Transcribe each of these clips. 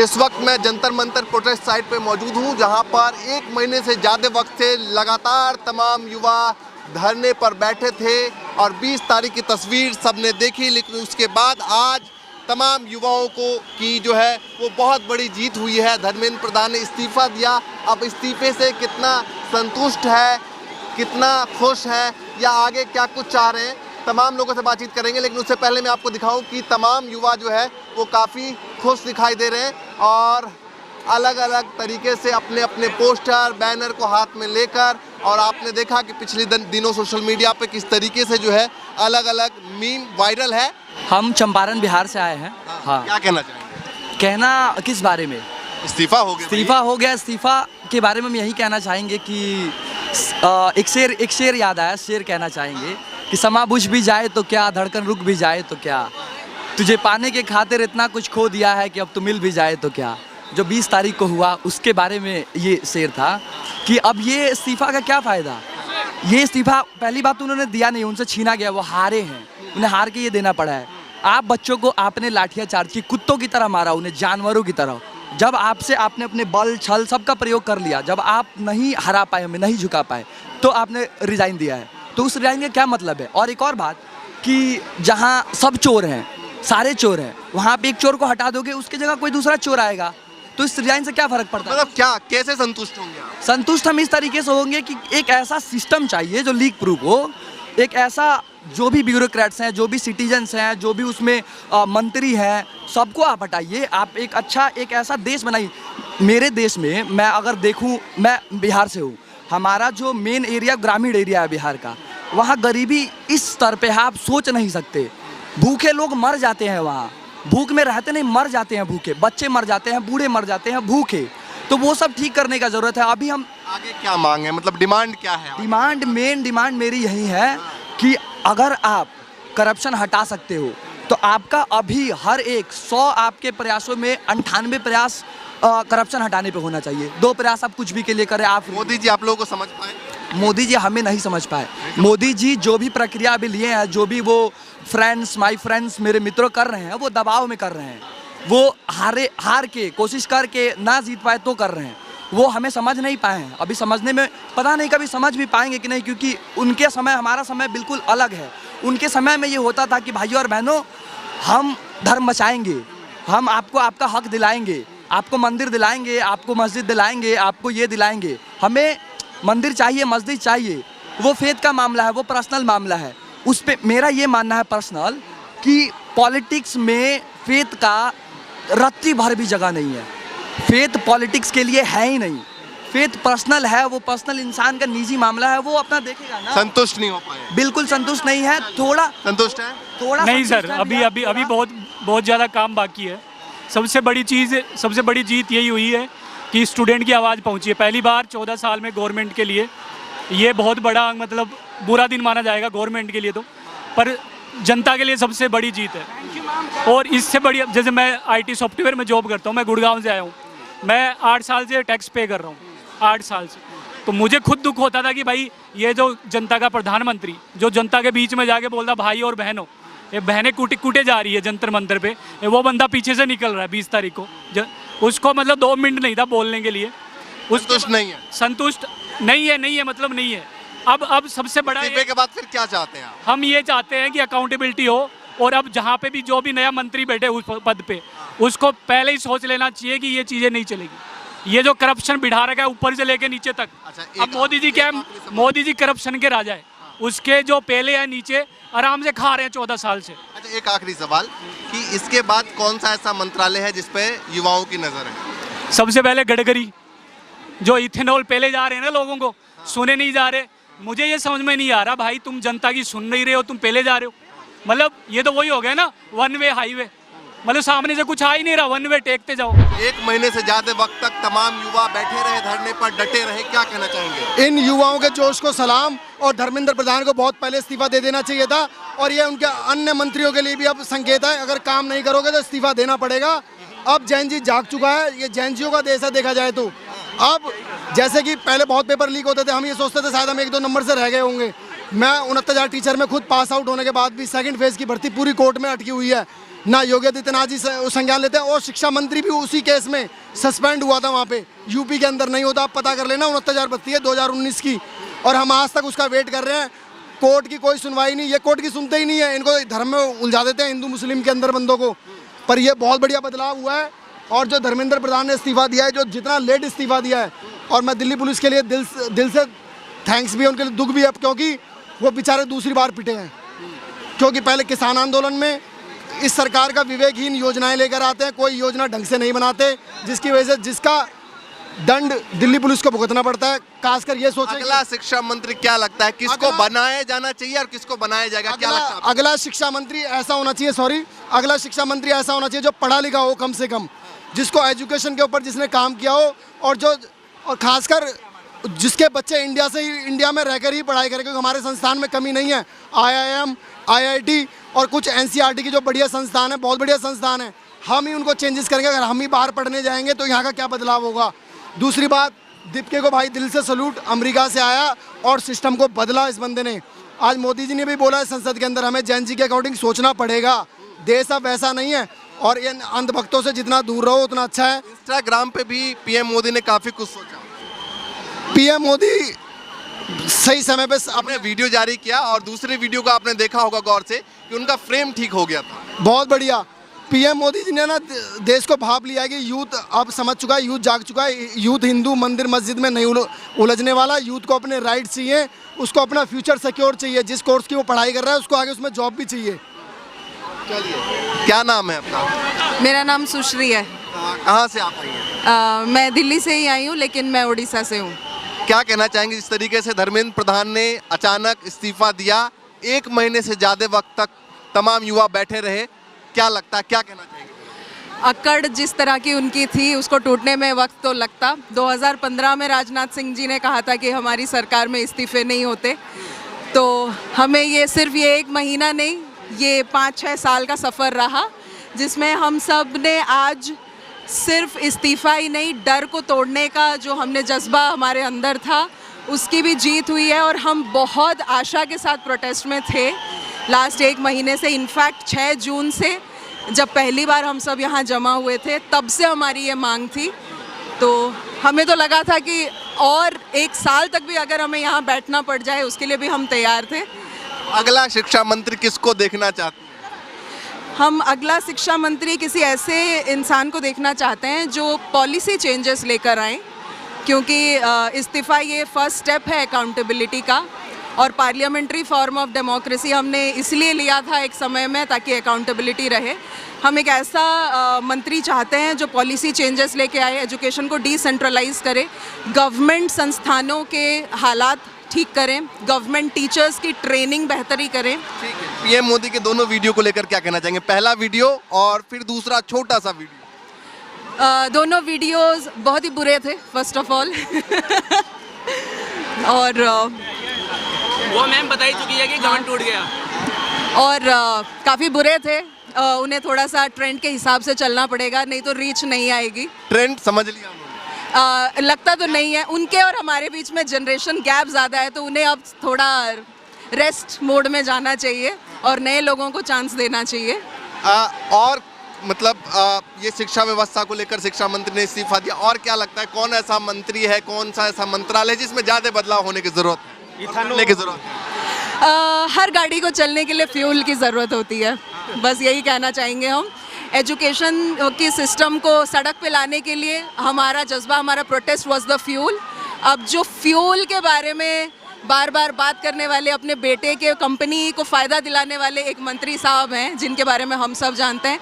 इस वक्त मैं जंतर मंतर प्रोटेस्ट साइट पे मौजूद हूँ, जहाँ पर 1 महीने से ज़्यादा वक्त से लगातार तमाम युवा धरने पर बैठे थे और 20 तारीख की तस्वीर सबने देखी। लेकिन उसके बाद आज तमाम युवाओं की जो है वो बहुत बड़ी जीत हुई है। धर्मेंद्र प्रधान ने इस्तीफ़ा दिया। अब इस्तीफे से कितना संतुष्ट है, कितना खुश है या आगे क्या कुछ चाह रहे हैं, तमाम लोगों से बातचीत करेंगे। लेकिन उससे पहले मैं आपको दिखाऊं कि तमाम युवा जो है वो काफ़ी खुश दिखाई दे रहे हैं और अलग अलग तरीके से अपने अपने पोस्टर बैनर को हाथ में लेकर, और आपने देखा कि पिछले दिनों सोशल मीडिया पे किस तरीके से जो है अलग अलग मीम वायरल है। हम चंपारण बिहार से आए हैं। हाँ, क्या कहना चाहेंगे? कहना किस बारे में? इस्तीफा हो गया। इस्तीफा हो गया। इस्तीफा के बारे में हम यही कहना चाहेंगे कि एक शेर याद आया। शेर कहना चाहेंगे कि समा बुझ भी जाए तो क्या, धड़कन रुक भी जाए तो क्या, तुझे पाने के खातिर इतना कुछ खो दिया है कि अब तो मिल भी जाए तो क्या। जो 20 तारीख को हुआ उसके बारे में ये शेर था कि अब ये इस्तीफा का क्या फ़ायदा। ये इस्तीफा पहली बात तो उन्होंने दिया नहीं, उनसे छीना गया, वो हारे हैं, उन्हें हार के ये देना पड़ा है। आप बच्चों को आपने लाठियाँ चार्ज की, कुत्तों की तरह मारा, उन्हें जानवरों की तरह। जब आपसे आपने अपने बल छल सबका प्रयोग कर लिया, जब आप नहीं हरा पाए, हमें नहीं झुका पाए, तो आपने रिज़ाइन दिया है। तो उस रिज़ाइन का क्या मतलब है? और एक और बात कि जहाँ सब चोर हैं, सारे चोर हैं, वहाँ पे एक चोर को हटा दोगे, उसकी जगह कोई दूसरा चोर आएगा, तो इस रिज़ाइन से क्या फ़र्क पड़ता है? मतलब क्या, कैसे संतुष्ट होंगे आप? संतुष्ट हम इस तरीके से होंगे कि एक ऐसा सिस्टम चाहिए जो लीक प्रूफ हो। एक ऐसा, जो भी ब्यूरोक्रेट्स हैं, जो भी सिटीजन्स हैं, जो भी उसमें मंत्री हैं, सबको आप हटाइए। आप एक ऐसा देश बनाइए। मेरे देश में मैं अगर देखूं, मैं बिहार से हूं, हमारा जो मेन एरिया ग्रामीण एरिया है बिहार का, वहाँ गरीबी इस स्तर पे है आप सोच नहीं सकते। भूखे लोग मर जाते हैं, वहाँ भूख में रहते नहीं, मर जाते हैं भूखे, बच्चे मर जाते हैं, बूढ़े मर जाते हैं भूखे। तो वो सब ठीक करने का ज़रूरत है। अभी हम आगे क्या मांग है, मतलब डिमांड क्या है? मेन डिमांड मेरी यही है कि अगर आप करप्शन हटा सकते हो तो आपका अभी हर एक 100 आपके प्रयासों में 98 प्रयास करप्शन हटाने पे होना चाहिए। 2 प्रयास आप कुछ भी के लिए करें। आप मोदी जी आप लोगों को समझ पाए? मोदी जी हमें नहीं समझ पाए। मोदी जी जो भी प्रक्रिया अभी लिए हैं, जो भी वो माय फ्रेंड्स मेरे मित्रों कर रहे हैं, वो दबाव में कर रहे हैं। वो हार के कोशिश करके ना जीत पाए तो कर रहे हैं। वो हमें समझ नहीं पाए हैं। अभी समझने में पता नहीं कभी समझ भी पाएंगे कि नहीं, क्योंकि उनके समय हमारा समय बिल्कुल अलग है। उनके समय में ये होता था कि भाइयों और बहनों, हम धर्म बचाएंगे, हम आपको आपका हक दिलाएंगे, आपको मंदिर दिलाएंगे, आपको मस्जिद दिलाएंगे, आपको ये दिलाएंगे। हमें मंदिर चाहिए, मस्जिद चाहिए, वो फेथ का मामला है, वो पर्सनल मामला है। उस पर मेरा ये मानना है पर्सनल कि पॉलिटिक्स में फेथ का रत्ती भर भी जगह नहीं है। फेथ पॉलिटिक्स के लिए है ही नहीं। फेथ पर्सनल है, वो पर्सनल इंसान का निजी मामला है, वो अपना देखेगा ना। संतुष्ट नहीं हो पाए? बिल्कुल संतुष्ट नहीं है। थोड़ा संतुष्ट है? थोड़ा नहीं सर, अभी बहुत ज़्यादा काम बाकी है। सबसे बड़ी जीत यही हुई है कि स्टूडेंट की आवाज़ पहुंची है। पहली बार 14 साल में गवर्नमेंट के लिए ये बहुत बड़ा, मतलब बुरा दिन माना जाएगा गवर्नमेंट के लिए तो, पर जनता के लिए सबसे बड़ी जीत है। और इससे बड़ी, जैसे मैं IT सॉफ्टवेयर में जॉब करता हूँ, मैं गुड़गांव से आया हूँ, मैं 8 साल से टैक्स पे कर रहा हूँ, 8 साल से। तो मुझे खुद दुख होता था कि भाई ये जो जनता का प्रधानमंत्री जो जनता के बीच में जाके बोलता भाई और बहनों, ये बहनें कूटे जा रही है जंतर मंतर पे, वो बंदा पीछे से निकल रहा है 20 तारीख को। उसको मतलब 2 मिनट नहीं था बोलने के लिए। संतुष्ट नहीं है? संतुष्ट नहीं है, मतलब नहीं है। अब सबसे बड़ा के बाद फिर क्या चाहते हैं आप? हम ये चाहते हैं कि अकाउंटेबिलिटी हो, और अब जहाँ पे भी जो भी नया मंत्री बैठे उस पद पे, उसको पहले ही सोच लेना चाहिए कि ये चीज़ें नहीं चलेगी। ये जो करप्शन बिठा रखा है ऊपर से लेके नीचे तक। अच्छा, अब मोदी जी क्या है, मोदी जी करप्शन के राजा है। उसके जो पहले है नीचे आराम से खा रहे हैं 14 साल से। अच्छा, एक आखिरी सवाल कि इसके बाद कौन सा ऐसा मंत्रालय है जिसपे युवाओं की नज़र है? सबसे पहले गडकरी, जो इथेनॉल पहले जा रहे हैं ना लोगों को, सुने नहीं जा रहे। मुझे ये समझ में नहीं आ रहा भाई, तुम जनता की सुन नहीं रहे हो, तुम पहले जा रहे हो। मतलब ये तो वही हो गया ना, 1 वे हाईवे, मतलब सामने से कुछ आ ही नहीं रहा, 1 वे टेकते जाओ। 1 महीने से ज्यादा वक्त तक तमाम युवा बैठे रहे धरने पर, डटे रहे, क्या कहना चाहेंगे? इन युवाओं के जोश को सलाम, और धर्मेंद्र प्रधान को बहुत पहले इस्तीफा दे देना चाहिए था। और ये उनके अन्य मंत्रियों के लिए भी अब संकेत है, अगर काम नहीं करोगे तो इस्तीफा देना पड़ेगा। अब जैन जी जाग चुका है, ये जैन जियों का देश है देखा जाए तो। अब जैसे कि पहले बहुत पेपर लीक होते थे, हम ये सोचते थे शायद हम 1-2 नंबर से रह गए होंगे। मैं 69,000 टीचर में खुद पास आउट होने के बाद भी सेकंड फेज की भर्ती पूरी कोर्ट में अटकी हुई है। ना योगी आदित्यनाथ जी संज्ञान लेते हैं। और शिक्षा मंत्री भी उसी केस में सस्पेंड हुआ था वहाँ पे, यूपी के अंदर नहीं होता, आप पता कर लेना, 69,000 बत्ती है 2019 की, और हम आज तक उसका वेट कर रहे हैं। कोर्ट की कोई सुनवाई नहीं, ये कोर्ट की सुनते ही नहीं है, इनको धर्म में उलझा देते हैं हिंदू मुस्लिम के अंदर बंदों को। पर ये बहुत बढ़िया बदलाव हुआ है। और जो धर्मेंद्र प्रधान ने इस्तीफा दिया है, जो जितना लेट इस्तीफा दिया है, और मैं दिल्ली पुलिस के लिए दिल से थैंक्स भी है, उनके लिए दुख भी है, क्योंकि वो बेचारे दूसरी बार पिटे हैं। क्योंकि पहले किसान आंदोलन में इस सरकार का विवेकहीन योजनाएं लेकर आते हैं, कोई योजना ढंग से नहीं बनाते, जिसकी वजह से जिसका दंड दिल्ली पुलिस को भुगतना पड़ता है। खासकर ये सोचे अगला शिक्षा मंत्री क्या लगता है, किसको बनाया जाना चाहिए और किसको बनाया जाएगा, क्या लगता है आपको? अगला शिक्षा मंत्री ऐसा होना चाहिए, अगला शिक्षा मंत्री ऐसा होना चाहिए जो पढ़ा लिखा हो कम से कम, जिसको एजुकेशन के ऊपर जिसने काम किया हो, और खासकर जिसके बच्चे इंडिया में रहकर ही पढ़ाई करें, क्योंकि हमारे संस्थान में कमी नहीं है। IIM, IIT और कुछ NCERT की जो बढ़िया संस्थान है, बहुत बढ़िया संस्थान है, हम ही उनको चेंजेस करेंगे। अगर हम ही बाहर पढ़ने जाएंगे तो यहाँ का क्या बदलाव होगा। दूसरी बात, दीपके को भाई दिल से सलूट, अमेरिका से आया और सिस्टम को बदला इस बंदे ने। आज मोदी जी ने भी बोला है संसद के अंदर, हमें जैन जी के अकॉर्डिंग सोचना पड़ेगा, देश अब वैसा नहीं है, और इन अंधभक्तों से जितना दूर रहो उतना अच्छा है। इंस्टाग्राम पे भी PM मोदी ने काफी कुछ सोचा, PM मोदी सही समय पे आपने वीडियो जारी किया, और दूसरी वीडियो को आपने देखा होगा गौर से कि उनका फ्रेम ठीक हो गया था। बहुत बढ़िया। PM मोदी जी ने ना देश को भाप लिया है कि यूथ अब समझ चुका है, यूथ जाग चुका है, यूथ हिंदू मंदिर मस्जिद में नहीं उलझने वाला, यूथ को अपने राइट चाहिए, उसको अपना फ्यूचर सिक्योर चाहिए, जिस कोर्स की वो पढ़ाई कर रहा है उसको आगे उसमें जॉब भी चाहिए। क्या नाम है आपका? मेरा नाम सुश्री है। कहाँ से आप आई हैं? मैं दिल्ली से ही आई हूँ, लेकिन मैं उड़ीसा से हूँ। क्या कहना चाहेंगे, जिस तरीके से धर्मेंद्र प्रधान ने अचानक इस्तीफा दिया, 1 महीने से ज़्यादा वक्त तक तमाम युवा बैठे रहे, क्या लगता है, क्या कहना चाहेंगे? अकड़ जिस तरह की उनकी थी उसको टूटने में वक्त तो लगता। 2015 में राजनाथ सिंह जी ने कहा था कि हमारी सरकार में इस्तीफे नहीं होते, तो हमें ये सिर्फ ये 1 महीना नहीं, ये 5-6 साल का सफ़र रहा, जिसमें हम सब ने आज सिर्फ इस्तीफ़ा ही नहीं, डर को तोड़ने का जो हमने जज्बा हमारे अंदर था उसकी भी जीत हुई है। और हम बहुत आशा के साथ प्रोटेस्ट में थे लास्ट 1 महीने से। इनफैक्ट 6 जून से जब पहली बार हम सब यहाँ जमा हुए थे, तब से हमारी ये मांग थी। तो हमें तो लगा था कि और 1 साल तक भी अगर हमें यहाँ बैठना पड़ जाए उसके लिए भी हम तैयार थे। अगला शिक्षा मंत्री किसको देखना चाहते हैं? हम अगला शिक्षा मंत्री किसी ऐसे इंसान को देखना चाहते हैं जो पॉलिसी चेंजेस लेकर आएँ, क्योंकि इस्तीफ़ा ये फर्स्ट स्टेप है अकाउंटेबिलिटी का, और पार्लियामेंट्री फॉर्म ऑफ डेमोक्रेसी हमने इसलिए लिया था एक समय में ताकि अकाउंटेबिलिटी रहे। हम एक ऐसा मंत्री चाहते हैं जो पॉलिसी चेंजेस लेके आए, एजुकेशन को डिसेंट्रलाइज करे, गवर्नमेंट संस्थानों के हालात ठीक करें, गवर्नमेंट टीचर्स की ट्रेनिंग बेहतरी करें। ठीक है, PM मोदी के दोनों वीडियो को लेकर क्या कहना चाहेंगे? पहला वीडियो और फिर दूसरा छोटा सा वीडियो। दोनों वीडियोस बहुत ही बुरे थे फर्स्ट ऑफ ऑल और वो मैम बता ही चुकी है कि गवर्नमेंट टूट गया, और काफ़ी बुरे थे। उन्हें थोड़ा सा ट्रेंड के हिसाब से चलना पड़ेगा, नहीं तो रीच नहीं आएगी। ट्रेंड समझ लिया उन्होंने? लगता तो नहीं है। उनके और हमारे बीच में जनरेशन गैप ज़्यादा है, तो उन्हें अब थोड़ा रेस्ट मोड में जाना चाहिए और नए लोगों को चांस देना चाहिए। और मतलब ये शिक्षा व्यवस्था को लेकर शिक्षा मंत्री ने इस्तीफा दिया, और क्या लगता है कौन ऐसा मंत्री है, कौन सा ऐसा मंत्रालय है जिसमें ज़्यादा बदलाव होने की ज़रूरत है? हर गाड़ी को चलने के लिए फ्यूल की ज़रूरत होती है, बस यही कहना चाहेंगे हम। एजुकेशन की सिस्टम को सड़क पे लाने के लिए हमारा जज्बा, हमारा प्रोटेस्ट वाज द फ्यूल। अब जो फ्यूल के बारे में बार बार बात करने वाले, अपने बेटे के कंपनी को फ़ायदा दिलाने वाले एक मंत्री साहब हैं जिनके बारे में हम सब जानते हैं,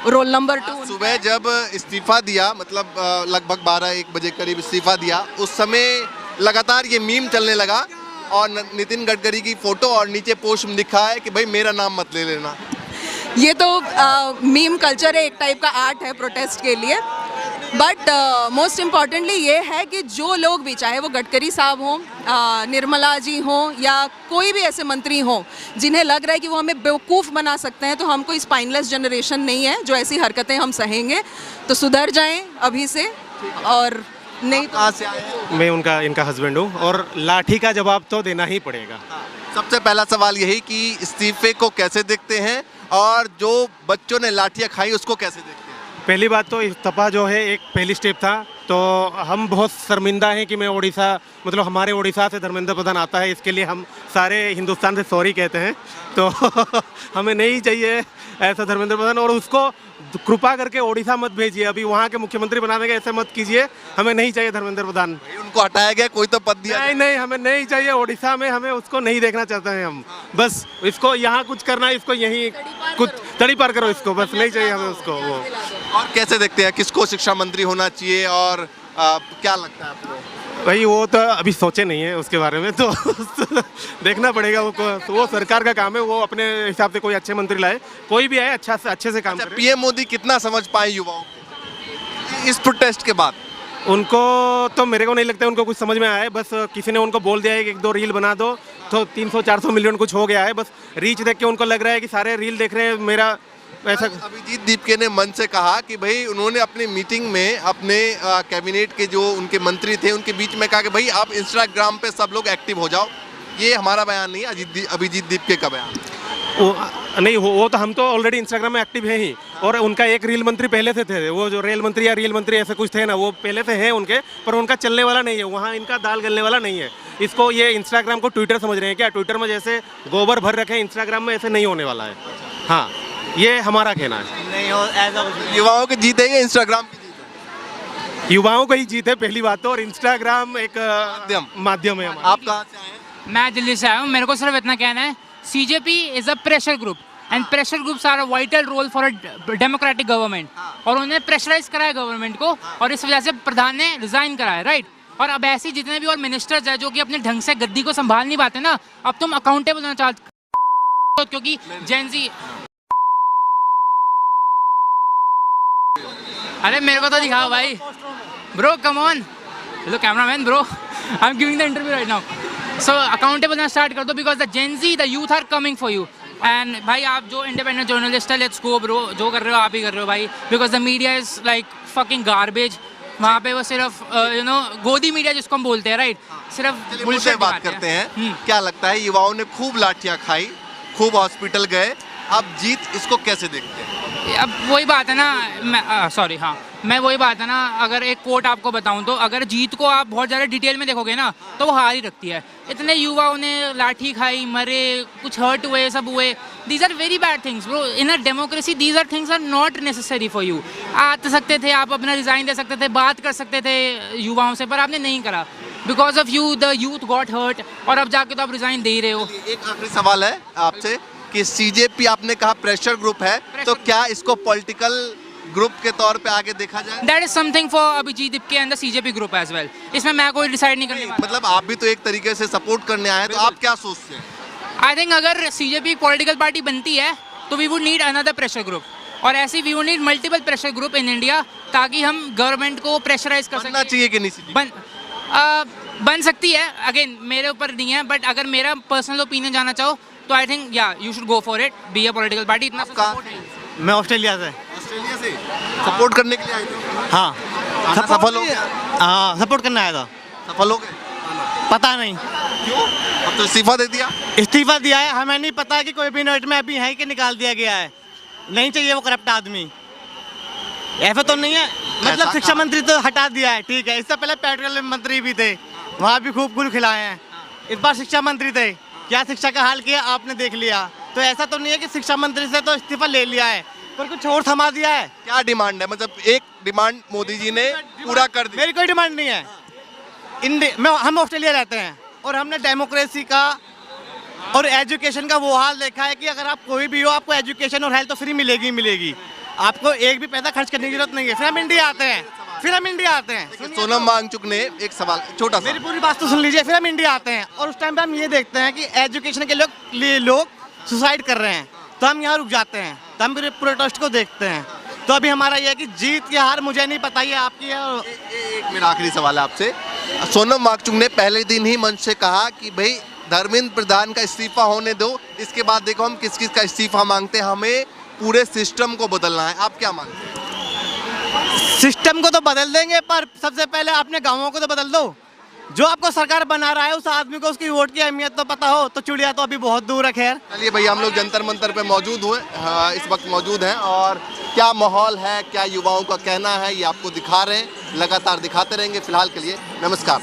रोल नंबर 2। सुबह जब इस्तीफा दिया, मतलब लगभग 12-1 बजे करीब इस्तीफा दिया, उस समय लगातार ये मीम चलने लगा और नितिन गडकरी की फ़ोटो और नीचे पोस्ट में लिखा है कि भाई मेरा नाम मत ले लेना। ये तो मीम कल्चर है, एक टाइप का आर्ट है प्रोटेस्ट के लिए। बट मोस्ट इम्पॉर्टेंटली ये है कि जो लोग भी, चाहे वो गडकरी साहब हों, निर्मला जी हों, या कोई भी ऐसे मंत्री हों जिन्हें लग रहा है कि वो हमें बेवकूफ़ बना सकते हैं, तो हम कोई स्पाइनलेस जनरेशन नहीं है जो ऐसी हरकतें हम सहेंगे। तो सुधर जाएं अभी से, और नहीं तो। कहाँ से आए हैं? मैं इनका हस्बैंड हूँ, और लाठी का जवाब तो देना ही पड़ेगा। सबसे पहला सवाल यही कि इस्तीफे को कैसे देखते हैं, और जो बच्चों ने लाठियां खाई उसको कैसे देखते हैं? पहली बात तो इस्तीफा जो है एक पहली स्टेप था, तो हम बहुत शर्मिंदा हैं कि मैं उड़ीसा, मतलब हमारे उड़ीसा से धर्मेंद्र प्रधान आता है, इसके लिए हम सारे हिंदुस्तान से सॉरी कहते हैं। तो हमें नहीं चाहिए ऐसा धर्मेंद्र प्रधान, और उसको कृपा करके उड़ीसा मत भेजिए, अभी वहाँ के मुख्यमंत्री बना देंगे, ऐसे मत कीजिए, हमें नहीं चाहिए धर्मेंद्र प्रधान। भाई उनको हटाया गया, कोई तो पद दिया नहीं नहीं, हमें नहीं चाहिए उड़ीसा में, हमें उसको नहीं देखना चाहते हैं हम। बस इसको यहाँ कुछ करना है, इसको यहीं कुछ तड़ी पार करो इसको, बस नहीं चाहिए हमें उसको वो। और कैसे देखते हैं किसको शिक्षा मंत्री होना चाहिए, और क्या लगता है आपको? भाई वो तो अभी सोचे नहीं है उसके बारे में, तो देखना पड़ेगा, वो सरकार का काम है, वो अपने हिसाब से कोई अच्छे मंत्री लाए, कोई भी आए अच्छे से काम करे। पीएम मोदी कितना समझ पाए युवाओं को इस प्रोटेस्ट के बाद? उनको तो मेरे को नहीं लगता उनको कुछ समझ में आया है, बस किसी ने उनको बोल दिया है कि 1-2 रील बना दो तो 300-400 मिलियन कुछ हो गया है, बस रीच देख के उनको लग रहा है कि सारे रील देख रहे हैं मेरा ऐसा। अभिजीत दीपके ने मंच से कहा कि भाई उन्होंने अपनी मीटिंग में अपने कैबिनेट के जो उनके मंत्री थे उनके बीच में कहा कि भाई आप इंस्टाग्राम पे सब लोग एक्टिव हो जाओ। ये हमारा बयान नहीं है, अभिजीत दीपके का बयान। नहीं वो तो हम तो ऑलरेडी इंस्टाग्राम में एक्टिव हैं ही, और उनका एक रील मंत्री पहले से थे, वो जो रेल मंत्री या रील मंत्री ऐसे कुछ थे ना, वो पहले से हैं उनके, पर उनका चलने वाला नहीं है, वहाँ इनका दाल गलने वाला नहीं है। इसको ये इंस्टाग्राम को ट्विटर समझ रहे हैं क्या? ट्विटर में जैसे गोबर भर रखे हैं, इंस्टाग्राम में ऐसे नहीं होने वाला है। हाँ, ये हमारा कहना है। नहीं हो ऐसा, युवाओं की जीत है या इंस्टाग्राम की जीत है? युवाओं को ही जीत है पहली बात तो, और इंस्टाग्राम एक माध्यम है हमारा। आप कहाँ से आए हैं? मैं दिल्ली से आया हूँ। मेरे को सिर्फ इतना कहना है, CJP is a pressure group and pressure groups are a vital role for a democratic government, और उन्हें प्रेशराइज करा है गवर्नमेंट को, और इस वजह से प्रधान ने रिजाइन करा है, राइट। और अब ऐसे जितने भी और मिनिस्टर्स हैं जो कि अपने ढंग से गद्दी को संभाल नहीं पाते ना, अब तुम अकाउंटेबल होना चाहते हो, क्योंकि जेनजी। अरे मेरे को तो दिखाओ भाई, bro come on, hello cameraman bro, I am giving the interview right now. So accountable ना स्टार्ट कर दो, because the Gen Z the youth are coming for you. And भाई आप जो इंडिपेंडेंट जर्नलिस्ट है, लेट्स गो ब्रो, जो कर रहे हो आप ही कर रहे हो भाई, because the media is like fucking garbage. वहाँ पे वो सिर्फ गोदी मीडिया जिसको हम बोलते हैं, राइट, सिर्फ मुझसे बात करते हैं। क्या लगता है युवाओं ने खूब लाठियां खाई, खूब हॉस्पिटल गए, अब जीत इसको कैसे देखते हैं? अब वही बात है ना, सॉरी हाँ, मैं वही बात है ना, अगर एक कोट आपको बताऊं तो, अगर जीत को आप बहुत ज़्यादा डिटेल में देखोगे ना तो वो हार ही रखती है। इतने युवाओं ने लाठी खाई, मरे, कुछ हर्ट हुए, सब हुए, these are very bad things bro. In a democracy these are things are not necessary for you. आ सकते थे आप, अपना रिजाइन दे सकते थे, बात कर सकते थे युवाओं से, पर आपने नहीं करा। Because of you the youth got hurt, और अब जाके तो आप रिजाइन दे ही रहे हो। एक आखिरी सवाल है आपसे कि CJP आपने कहा प्रेशर ग्रुप है, तो क्या इसको पॉलिटिकल ग्रुप के तौर पे आगे देखा जाए? That is something for Abhijit Dipke and the CJP group as well. इसमें मैं कोई डिसाइड नहीं करने वाला। मतलब आप भी तो एक तरीके से सपोर्ट करने आए हैं, तो आप क्या सोचते हैं? आई थिंक अगर CJP पॉलिटिकल पार्टी बनती है तो we would need another pressure group, और ऐसे we would need multiple pressure group in India, ताकि हम गवर्नमेंट को प्रेशराइज कर बनना चाहिए कि नहीं? बन सकती है, अगेन मेरे ऊपर नहीं है, बट अगर मेरा पर्सनल ओपिनियन जाना चाहो तो आई थिंक या you should go for it, be a political party. इतना सपोर्ट है। मैं ऑस्ट्रेलिया से सपोर्ट करने के लिए आए थे? हाँ, सफल हो गया? हाँ सपोर्ट करने आया था। सफल हो गए? पता नहीं क्यों? अब तो इस्तीफा दे दिया। इस्तीफा दिया है, हमें नहीं पता कि कोई भी नोट में अभी है कि निकाल दिया गया है। नहीं चाहिए वो करप्ट आदमी, ऐसा तो नहीं है। मतलब शिक्षा मंत्री तो हटा दिया है, ठीक है, इससे पहले पेट्रोलियम मंत्री भी थे, वहाँ भी खूब गुल खिलाए हैं। इस बार शिक्षा मंत्री थे, क्या शिक्षा का हाल किया आपने देख लिया। तो ऐसा तो नहीं है कि शिक्षा मंत्री से तो इस्तीफा ले लिया है, पर कुछ और थमा दिया है। क्या डिमांड है? मतलब एक डिमांड मोदी जी ने पूरा कर दी। मेरी कोई डिमांड नहीं है। हम ऑस्ट्रेलिया रहते हैं और हमने डेमोक्रेसी का और एजुकेशन का वो हाल देखा है कि अगर आप कोई भी हो, आपको एजुकेशन और हेल्थ तो फ्री मिलेगी मिलेगी, आपको एक भी पैसा खर्च करने की जरूरत नहीं है। फिर हम इंडिया आते हैं, सोनम वांगचुक ने एक सवाल, छोटा सा, मेरी पूरी बात तो सुन लीजिए। फिर हम इंडिया आते हैं और उस टाइम पे हम ये देखते हैं कि एजुकेशन के लिए लोग सुसाइड कर रहे हैं, तो हम यहाँ रुक जाते हैं, तो हम पूरे प्रोटेस्ट को देखते हैं। तो अभी हमारा ये है कि जीत या हार मुझे नहीं पता, ये आपकी है। एक मेरा आखिरी सवाल है आपसे। सोनम वांगचुक ने पहले दिन ही मंच से कहा कि भाई धर्मेंद्र प्रधान का इस्तीफा होने दो, इसके बाद देखो हम किस किस का इस्तीफा मांगते हैं, हमें पूरे सिस्टम को बदलना है। आप क्या मानते हैं? सिस्टम को तो बदल देंगे, पर सबसे पहले अपने गाँवों को तो बदल दो। जो आपको सरकार बना रहा है उस आदमी को उसकी वोट की अहमियत तो पता हो, तो चिड़िया तो अभी बहुत दूर है। खैर चलिए भैया, हम लोग जंतर मंतर पे मौजूद हुए, इस वक्त मौजूद हैं, और क्या माहौल है, क्या युवाओं का कहना है, ये आपको दिखा रहे हैं, लगातार दिखाते रहेंगे। फिलहाल के लिए नमस्कार।